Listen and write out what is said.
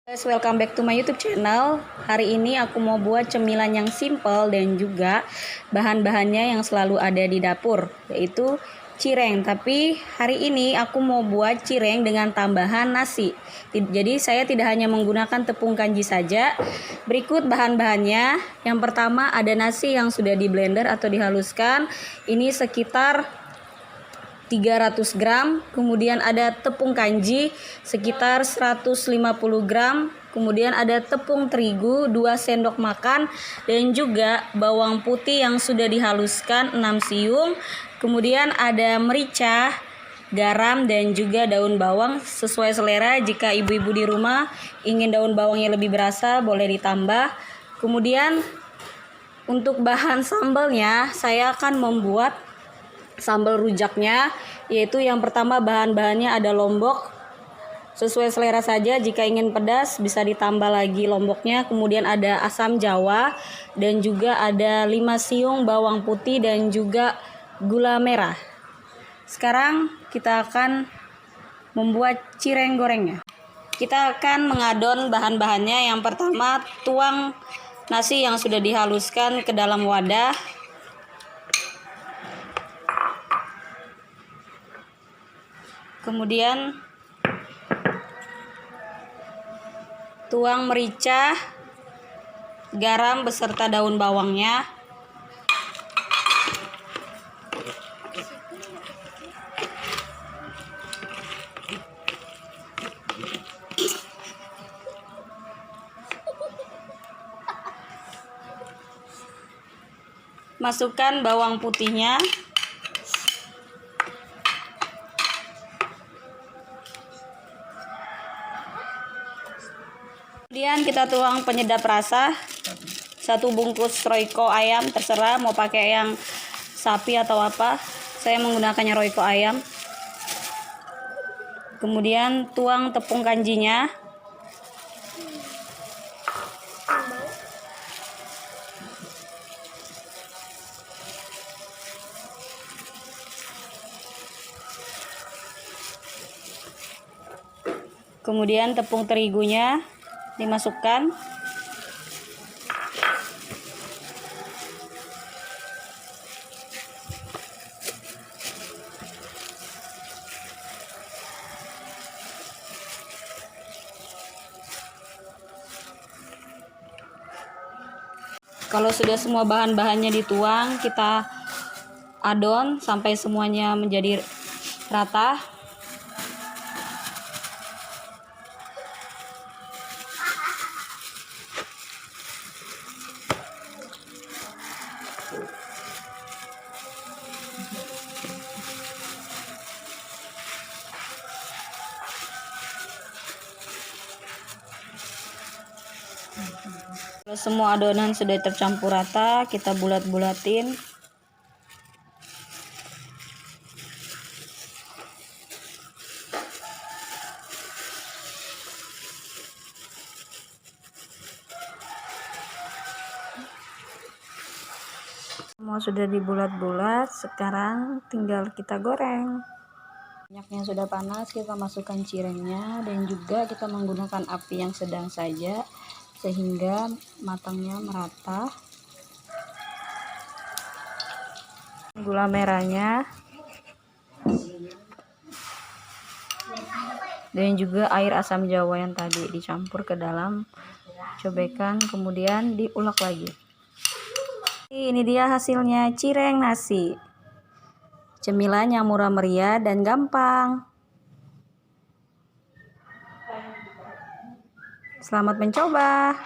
Guys, welcome back to my YouTube channel. Hari ini aku mau buat cemilan yang simple dan juga bahan-bahannya yang selalu ada di dapur, yaitu cireng. Tapi hari ini aku mau buat cireng dengan tambahan nasi. Jadi saya tidak hanya menggunakan tepung kanji saja. Berikut bahan-bahannya. Yang pertama ada nasi yang sudah di blender atau dihaluskan. Ini sekitar 300 gram, kemudian ada tepung kanji sekitar 150 gram, kemudian ada tepung terigu 2 sendok makan, dan juga bawang putih yang sudah dihaluskan 6 siung, kemudian ada merica, garam, dan juga daun bawang sesuai selera. Jika ibu-ibu di rumah ingin daun bawangnya lebih berasa, boleh ditambah. Kemudian untuk bahan sambalnya, saya akan membuat sambal rujaknya, yaitu yang pertama bahan-bahannya ada lombok sesuai selera saja. Jika ingin pedas bisa ditambah lagi lomboknya. Kemudian ada asam jawa dan juga ada 5 siung bawang putih dan juga gula merah. Sekarang kita akan membuat cireng gorengnya. Kita akan mengadon bahan-bahannya. Yang pertama, tuang nasi yang sudah dihaluskan ke dalam wadah. Kemudian tuang merica, garam beserta daun bawangnya. Masukkan bawang putihnya. Kemudian kita tuang penyedap rasa 1 bungkus Royco ayam, terserah mau pakai yang sapi atau apa. Saya menggunakannya Royco ayam. Kemudian tuang tepung kanjinya. Kemudian tepung terigunya dimasukkan. Kalau sudah semua bahan-bahannya dituang, kita adon sampai semuanya menjadi rata. Kalau semua adonan sudah tercampur rata, kita bulat-bulatin. Semua sudah dibulat-bulat, sekarang tinggal kita goreng. Minyaknya sudah panas, kita masukkan cirengnya dan juga kita menggunakan api yang sedang saja sehingga matangnya merata. Gula merahnya dan juga air asam jawa yang tadi dicampur ke dalam cobekan, kemudian diulek lagi. Ini dia hasilnya cireng nasi. Cemilan yang murah meriah dan gampang. Selamat mencoba.